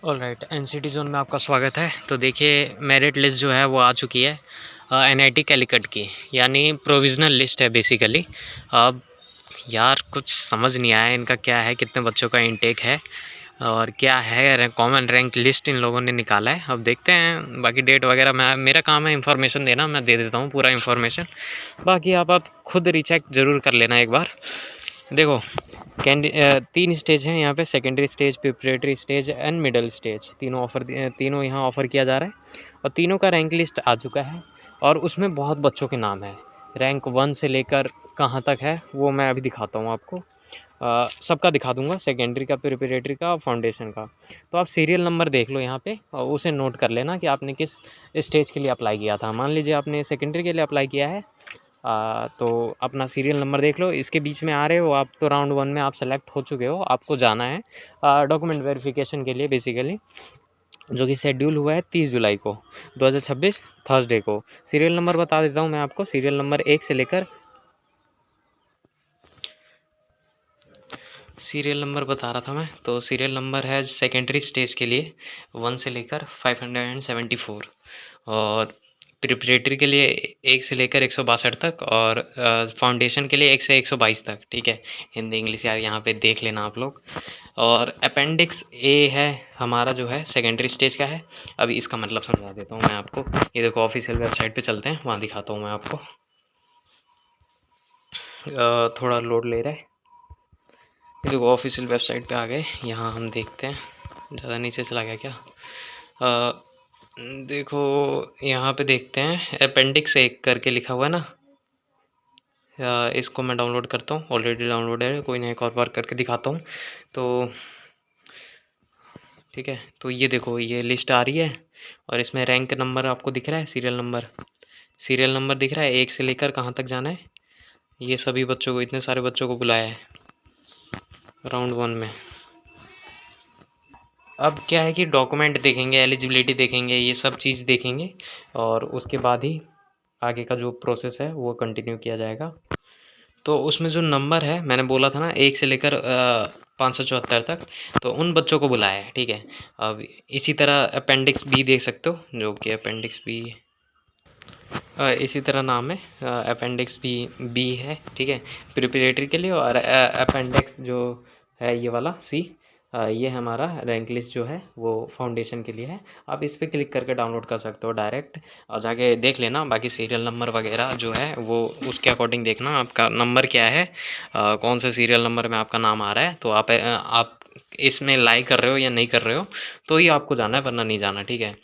Alright, NCT zone में आपका स्वागत है। तो देखिए, मेरिट लिस्ट जो है वो आ चुकी है एनआईटी कैलीकट की, यानी प्रोविज़नल लिस्ट है बेसिकली। अब यार कुछ समझ नहीं आया इनका क्या है, कितने बच्चों का इनटेक है और क्या है कॉमन रैंक लिस्ट इन लोगों ने निकाला है। अब देखते हैं बाकी डेट वगैरह। मेरा काम है इन्फॉर्मेशन देना, मैं दे देता हूँ पूरा इन्फॉर्मेशन। बाकी आप खुद रीचेक ज़रूर कर लेना एक बार। देखो, 3 स्टेज हैं यहाँ पे, secondary stage, preparatory stage and middle stage. तीनों यहाँ ऑफ़र किया जा रहा है और तीनों का रैंक लिस्ट आ चुका है और उसमें बहुत बच्चों के नाम हैं। रैंक 1 से लेकर कहाँ तक है वो मैं अभी दिखाता हूँ आपको। सबका दिखा दूँगा, सेकेंडरी का, प्रिपरेटरी का, फाउंडेशन का। तो आप सीरियल नंबर देख लो यहाँ पे और उसे नोट कर लेना कि आपने किस स्टेज के लिए अप्लाई किया था। मान लीजिए आपने सेकेंडरी के लिए अप्लाई किया है, तो अपना सीरियल नंबर देख लो। इसके बीच में आ रहे हो आप, तो राउंड 1 में आप सेलेक्ट हो चुके हो। आपको जाना है डॉक्यूमेंट वेरिफिकेशन के लिए बेसिकली, जो कि शेड्यूल हुआ है 30 जुलाई को 2026 थर्सडे को। सीरियल नंबर बता देता हूँ मैं आपको, सीरियल नंबर 1 से लेकर, सीरियल नंबर बता रहा था मैं, तो सीरियल नंबर है सेकेंडरी स्टेज के लिए 1 से लेकर 574 और प्रिपरेटरी के लिए 1 से लेकर 162 तक और फाउंडेशन के लिए 1 से 122 तक। ठीक है, हिंदी इंग्लिश यार यहाँ पे देख लेना आप लोग। और अपेंडिक्स ए है हमारा, जो है सेकेंडरी स्टेज का है। अभी इसका मतलब समझा देता हूँ मैं आपको। ये देखो, ऑफिशियल वेबसाइट पे चलते हैं, वहाँ दिखाता हूँ मैं आपको। थोड़ा लोड ले रहा है। ये देखो, ऑफिशियल वेबसाइट पे आ गए। यहाँ हम देखते हैं, ज़्यादा नीचे चला गया क्या? अ, देखो, यहाँ पे देखते हैं, अपेंडिक्स 1 करके लिखा हुआ है ना। इसको मैं डाउनलोड करता हूँ, ऑलरेडी डाउनलोड है, कोई ना एक और बार करके दिखाता हूँ। तो ठीक है, तो ये देखो, ये लिस्ट आ रही है और इसमें रैंक नंबर आपको दिख रहा है, सीरियल नंबर दिख रहा है, 1 से लेकर कहाँ तक जाना है। ये सभी बच्चों को, इतने सारे बच्चों को बुलाया है राउंड 1 में। अब क्या है कि डॉक्यूमेंट देखेंगे, एलिजिबिलिटी देखेंगे, ये सब चीज़ देखेंगे और उसके बाद ही आगे का जो प्रोसेस है वो कंटिन्यू किया जाएगा। तो उसमें जो नंबर है, मैंने बोला था ना 1 से लेकर 574 तक, तो उन बच्चों को बुलाया है। ठीक है, अब इसी तरह अपेंडिक्स बी देख सकते हो, जो कि अपेंडिक्स बी इसी तरह नाम है, अपेंडिक्स बी है। ठीक है, प्रिपरेटरी के लिए। और अपेंडिक्स जो है ये वाला सी, ये हमारा रैंक लिस्ट जो है वो फाउंडेशन के लिए है। आप इस पे क्लिक करके डाउनलोड कर सकते हो डायरेक्ट और जाके देख लेना। बाकी सीरियल नंबर वगैरह जो है वो उसके अकॉर्डिंग देखना आपका नंबर क्या है, कौन से सीरियल नंबर में आपका नाम आ रहा है। तो आप इसमें लाइक कर रहे हो या नहीं कर रहे हो तो ही आपको जाना है, वरना नहीं जाना। ठीक है,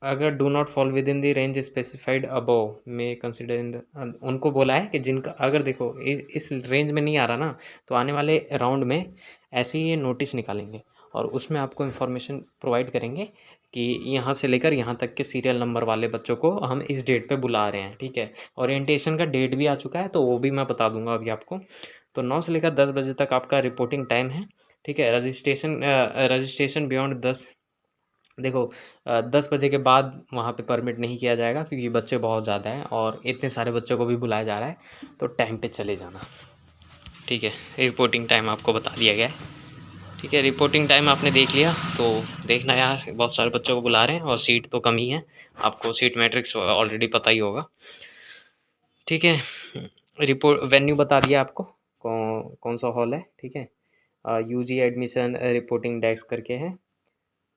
अगर do not fall with in the range specified above में कंसिडर इन द, उनको बोला है कि जिनका, अगर देखो इस रेंज में नहीं आ रहा ना, तो आने वाले राउंड में ऐसे ही ये नोटिस निकालेंगे और उसमें आपको इन्फॉर्मेशन प्रोवाइड करेंगे कि यहाँ से लेकर यहाँ तक के सीरियल नंबर वाले बच्चों को हम इस डेट पे बुला रहे हैं। ठीक है, ओरिएंटेशन का डेट भी आ चुका है, तो वो भी मैं बता दूंगा अभी आपको। तो 9 से लेकर 10 बजे तक आपका रिपोर्टिंग टाइम है। ठीक है, रजिस्ट्रेशन बियॉन्ड 10, देखो 10 बजे के बाद वहाँ पे परमिट नहीं किया जाएगा, क्योंकि बच्चे बहुत ज़्यादा हैं और इतने सारे बच्चों को भी बुलाया जा रहा है, तो टाइम पे चले जाना। ठीक है, रिपोर्टिंग टाइम आपको बता दिया गया है। ठीक है, रिपोर्टिंग टाइम आपने देख लिया, तो देखना यार, बहुत सारे बच्चों को बुला रहे हैं और सीट तो कम ही है। आपको सीट मैट्रिक्स ऑलरेडी पता ही होगा। ठीक है, रिपोर्ट वेन्यू बता दिया आपको, कौन सा हॉल है। ठीक है, यूजी एडमिशन रिपोर्टिंग डेस्क करके है,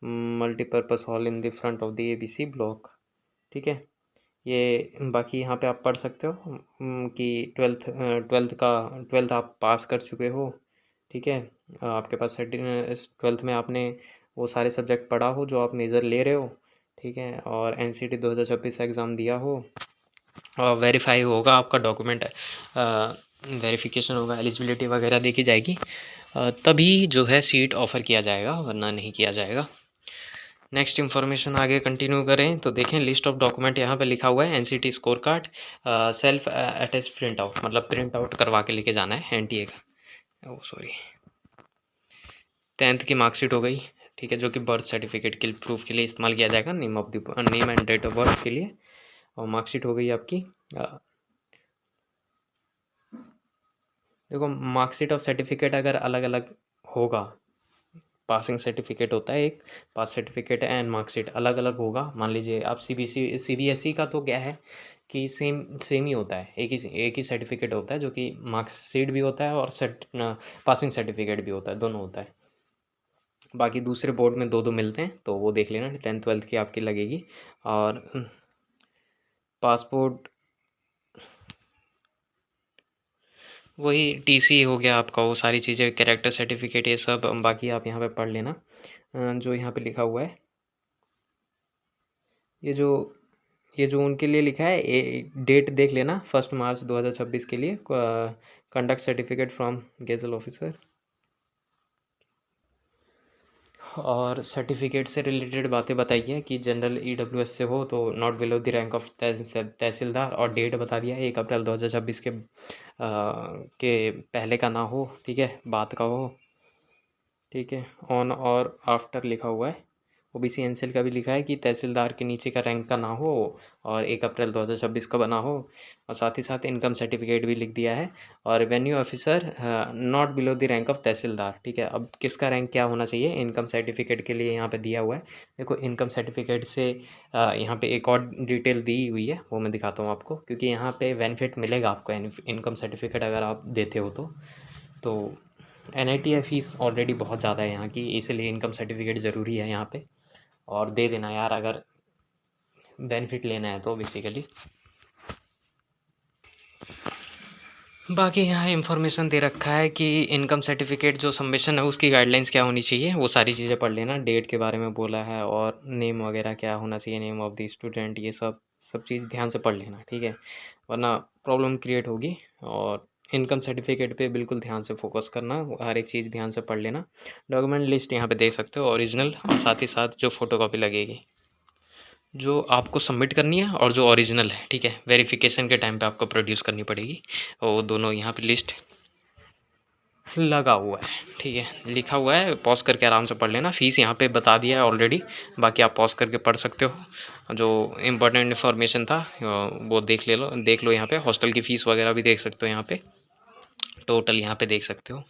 multipurpose hall in the front of the ABC block. ठीक है, ये बाकी यहाँ पे आप पढ़ सकते हो कि ट्वेल्थ आप पास कर चुके हो। ठीक है, आपके पास 12th में आपने वो सारे सब्जेक्ट पढ़ा हो जो आप मेजर ले रहे हो। ठीक है, और एनसीटी 2026 एग्ज़ाम दिया हो और वेरीफाई होगा आपका डॉक्यूमेंट, वेरिफिकेशन होगा, एलिजिबिलिटी वगैरह देखी जाएगी, तभी जो है सीट ऑफ़र किया जाएगा, वरना नहीं किया जाएगा। नेक्स्ट इन्फॉर्मेशन आगे कंटिन्यू करें तो देखें, लिस्ट ऑफ डॉक्यूमेंट यहाँ पे लिखा हुआ है, NCT score card, self attest print out, मतलब प्रिंट आउट करवा के लेके जाना है एनटीए का। ओ सॉरी, 10th की मार्कशीट हो गई। ठीक है, जो कि बर्थ सर्टिफिकेट के प्रूफ के लिए इस्तेमाल किया जाएगा, name and date of birth के लिए। और मार्कशीट हो गई आपकी। देखो, मार्कशीट और सर्टिफिकेट अगर अलग अलग होगा पासिंग सर्टिफिकेट होता है एक, पास सर्टिफिकेट एंड मार्कशीट अलग-अलग होगा। मान लीजिए आप सीबीएसई का तो क्या है कि सेम सेम ही होता है, एक ही सर्टिफिकेट होता है जो कि मार्कशीट भी होता है और पासिंग सर्टिफिकेट भी होता है, दोनों होता है। बाकी दूसरे बोर्ड में 2-2 मिलते हैं, तो वो देख लेना, 10th-12th की आपकी लगेगी। और पासपोर्ट वही टीसी हो गया आपका, वो सारी चीज़ें, कैरेक्टर सर्टिफिकेट, ये सब बाकी आप यहाँ पे पढ़ लेना। जो यहाँ पे लिखा हुआ है, ये जो उनके लिए लिखा है, डेट देख लेना, 1 मार्च 2026 के लिए, conduct certificate from gazetted officer. और सर्टिफिकेट से रिलेटेड बातें बताइए कि जनरल ईडब्ल्यूएस से हो तो not below the rank of tehsildar, और डेट बता दिया है 1 अप्रैल 2026 के पहले का ना हो, ठीक है, बाद का हो, ठीक है। ऑन और आफ्टर लिखा हुआ है। ओबीसी एनसीएल का भी लिखा है कि तहसीलदार के नीचे का रैंक का ना हो और 1 अप्रैल 2026 का बना हो, और साथ ही साथ इनकम सर्टिफिकेट भी लिख दिया है। और revenue officer not below the rank of tehsildar, ठीक है। अब किसका रैंक क्या होना चाहिए इनकम सर्टिफिकेट के लिए यहाँ पे दिया हुआ है। देखो इनकम सर्टिफिकेट से यहाँ पे एक और डिटेल दी हुई है, वो मैं दिखाता हूँ आपको, क्योंकि यहाँ पे बेनिफिट मिलेगा आपको इनकम सर्टिफिकेट अगर आप देते हो तो एनआईटी फ़ीस ऑलरेडी बहुत ज़्यादा है यहाँ की, इसलिए इनकम सर्टिफिकेट ज़रूरी है यहाँ पे, और दे देना यार अगर बेनिफिट लेना है तो बेसिकली। बाकी यहाँ इन्फॉर्मेशन दे रखा है कि इनकम सर्टिफिकेट जो सबमिशन है उसकी गाइडलाइंस क्या होनी चाहिए, वो सारी चीज़ें पढ़ लेना। डेट के बारे में बोला है और नेम वगैरह क्या होना चाहिए, नेम ऑफ़ द स्टूडेंट, ये सब चीज़ ध्यान से पढ़ लेना, ठीक है, वरना प्रॉब्लम क्रिएट होगी। और इनकम सर्टिफिकेट पे बिल्कुल ध्यान से फोकस करना, हर एक चीज़ ध्यान से पढ़ लेना। डॉक्यूमेंट लिस्ट यहाँ पे देख सकते हो, ओरिजिनल और साथ ही साथ जो फ़ोटोकॉपी लगेगी, जो आपको सबमिट करनी है और जो ओरिजिनल है, ठीक है, वेरिफिकेशन के टाइम पे आपको प्रोड्यूस करनी पड़ेगी, और वो दोनों यहाँ पे लिस्ट लगा हुआ है, ठीक है, लिखा हुआ है। पॉज़ करके आराम से पढ़ लेना। फ़ीस यहाँ पे बता दिया है ऑलरेडी, बाकी आप पॉज़ करके पढ़ सकते हो। जो इम्पोर्टेंट इन्फॉर्मेशन था वो देख लो यहाँ पे। हॉस्टल की फ़ीस वगैरह भी देख सकते हो यहाँ पे, टोटल यहाँ पे देख सकते हो।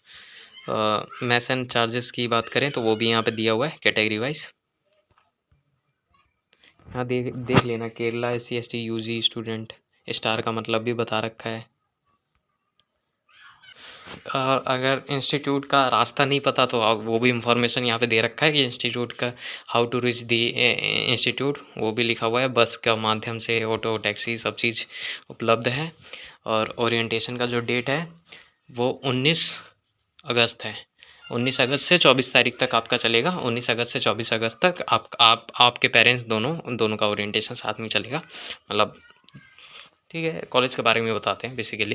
मेस एंड चार्जेस की बात करें तो वो भी यहाँ पे दिया हुआ है कैटेगरी वाइज। हाँ, देख लेना। Kerala SC/ST UG student, star का मतलब भी बता रखा है। अगर इंस्टीट्यूट का रास्ता नहीं पता तो वो भी इंफॉर्मेशन यहाँ पे दे रखा है कि इंस्टीट्यूट का how to reach the institute, वो भी लिखा हुआ है। बस का माध्यम से, ऑटो, टैक्सी, सब चीज़ उपलब्ध है। और ओरिएंटेशन का जो डेट है वो 19 अगस्त है। 19 अगस्त से 24 तारीख तक आपका चलेगा। 19 अगस्त से 24 अगस्त तक आपके पेरेंट्स दोनों का ओरिएंटेशन साथ में चलेगा, मतलब ठीक है। कॉलेज के बारे में बताते हैं बेसिकली,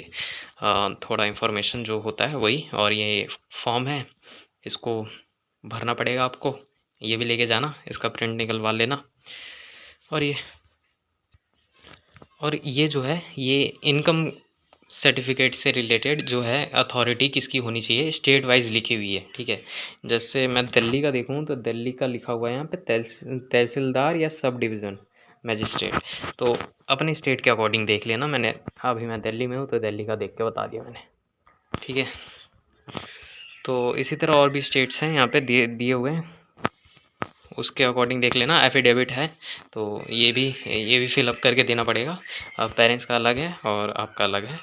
थोड़ा इन्फॉर्मेशन जो होता है वही। और ये फॉर्म है, इसको भरना पड़ेगा आपको, ये भी लेके जाना, इसका प्रिंट निकलवा लेना। और ये जो है, ये इनकम सर्टिफिकेट से रिलेटेड जो है अथॉरिटी किसकी होनी चाहिए, स्टेट वाइज लिखी हुई है, ठीक है। जैसे मैं दिल्ली का देखूँ तो दिल्ली का लिखा हुआ है यहाँ पे तहसीलदार या सब डिवीज़न मजिस्ट्रेट, तो अपने स्टेट के अकॉर्डिंग देख लेना। अभी मैं दिल्ली में हूँ तो दिल्ली का देख के बता दिया मैंने, ठीक है। तो इसी तरह और भी स्टेट्स हैं यहाँ पे दिए हुए हैं, उसके अकॉर्डिंग देख लेना। एफिडेविट है तो ये भी फिलअप करके देना पड़ेगा। पेरेंट्स का अलग है और आपका अलग है,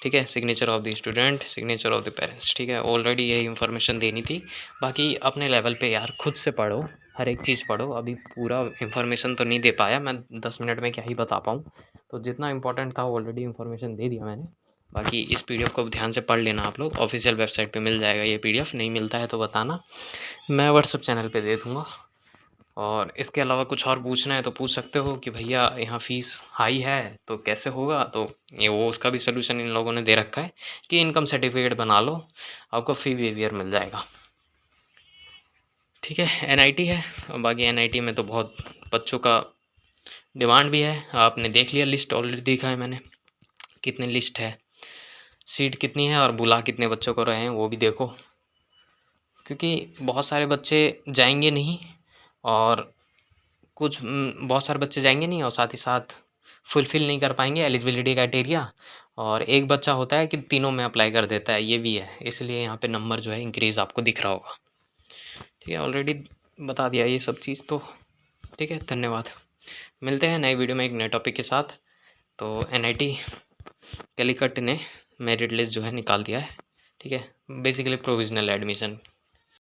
ठीक है। Signature of the student, signature of the parents, ठीक है। ऑलरेडी यही इन्फॉर्मेशन देनी थी। बाकी अपने लेवल पे यार खुद से पढ़ो, हर एक चीज़ पढ़ो। अभी पूरा इन्फॉर्मेशन तो नहीं दे पाया मैं, 10 मिनट में क्या ही बता पाऊँ, तो जितना इंपॉर्टेंट था ऑलरेडी इन्फॉर्मेशन दे दिया मैंने। बाकी इस पीडीएफ को ध्यान से पढ़ लेना आप लोग, ऑफिशियल वेबसाइट पे मिल जाएगा ये पीडीएफ। नहीं मिलता है तो बताना, मैं व्हाट्सएप चैनल पे दे दूँगा। और इसके अलावा कुछ और पूछना है तो पूछ सकते हो कि भैया यहाँ फ़ीस हाई है तो कैसे होगा, तो ये उसका भी सलूशन इन लोगों ने दे रखा है कि इनकम सर्टिफिकेट बना लो, आपको फ़ी वेवियर मिल जाएगा, ठीक है। एनआईटी है, और बाकी एनआईटी में तो बहुत बच्चों का डिमांड भी है। आपने देख लिया, लिस्ट ऑलरेडी देखा है मैंने, कितनी लिस्ट है, सीट कितनी है और बुला कितने बच्चों को रहे हैं वो भी देखो, क्योंकि बहुत सारे बच्चे जाएंगे नहीं, और बहुत सारे बच्चे जाएंगे नहीं और साथ ही साथ फुलफ़िल नहीं कर पाएंगे एलिजिबिलिटी क्राइटेरिया, और एक बच्चा होता है कि तीनों में अप्लाई कर देता है, ये भी है। इसलिए यहाँ पे नंबर जो है इंक्रीज़ आपको दिख रहा होगा, ठीक है, ऑलरेडी बता दिया ये सब चीज़ तो। ठीक है, धन्यवाद। मिलते हैं नए वीडियो में एक नए टॉपिक के साथ। तो एनआईटी कैलीकट ने मेरिट लिस्ट जो है निकाल दिया है। ठीक है, बेसिकली प्रोविजनल एडमिशन